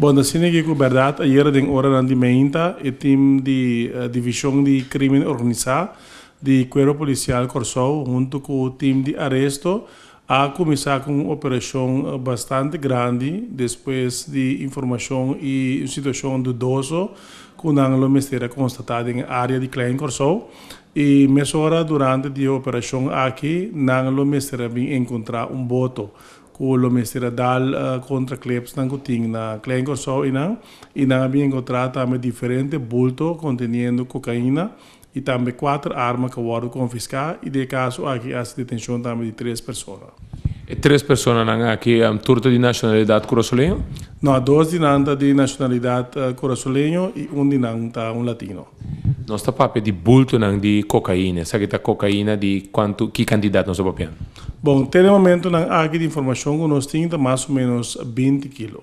Bom, assim que a verdade, ayer den hora na dimenta, o time de divisão de crime organizado de Cuerpo Policial Corsou, junto com o time de arresto, a começar com uma operação bastante grande, depois de informação e situação dudosa, que não mistério constatado em área de Klein Corsou. E mesora durante a operação aqui, não mistério bem encontrar boto que o mistério dal contra clips que tem na Klein Corsou e não bem encontrar também diferentes bultos contendo cocaína e também 4 armas que foram confiscadas e de caso aqui há detenção também de 3 pessoas. E 3 pessoas aqui turno de nacionalidade corosolenho? Não, 2 de nacionalidade corosolenho e um de latino. Nós está papel de bulto de cocaína, sabe que cocaína de quanto que candidato nós papel? Bom, até o momento aqui de informação que nós temos mais ou menos 20 quilos.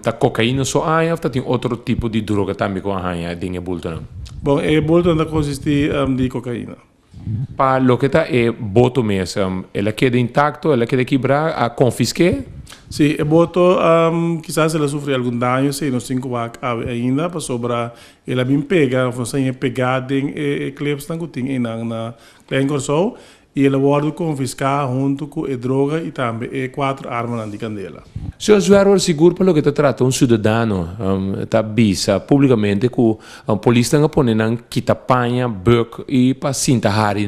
A cocaína só há ou tem outro tipo de droga também com a de bulto não? Bom, o bulto consiste de cocaína. Para lo que está é boto mesmo, ela queda intacto, ela queda quebrar, a confisque? Sim, o boto, quizás ela sofre algum dano, se não se encontra ainda, para sobrar, ela bem pega, você é pegada em clips que tem na Klein Corsou, e ela pode confiscar junto com a droga e também 4 armas de candela. Se o usuário seguro para lo que está tratando cidadano, está bisa publicamente que a polícia está ponendo que tapanha, bug e para cinta hari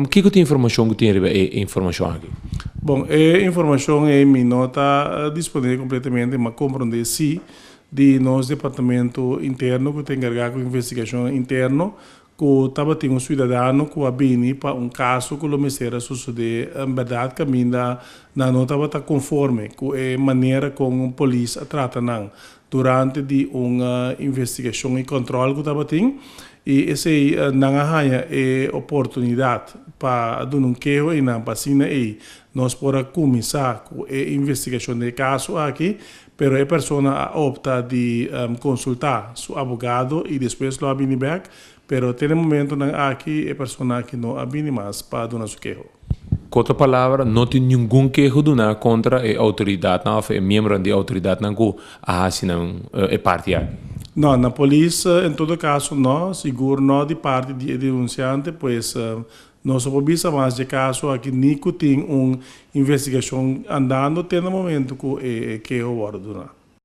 que tem informação que tem informação aqui? Bom, a informação é minha está disponível completamente, mas compreender se de nosso departamento interno que tem encarregado com investigação interna que estava tendo cidadano que abini para caso que o mistério suceder, em verdade que ainda não estava conforme com a maneira como a polícia trata durante de uma investigação e controle que estava tendo e esse não há oportunidade para dar queijo e não para nós podemos começar com a investigação do caso aqui, pero a pessoa opta de consultar seu advogado e depois lo abini back. Pero até o momento aqui a pessoa que não abine mais para dar seu queijo. Com outra palavra, não tem nenhum queijo contra a autoridade, não é membro da autoridade que é parte aqui. Não, na polícia, em todo caso, não, seguro não de parte do denunciante, pois nós só podemos mais de caso aqui nem que tem uma investigação andando até no momento que é o hora.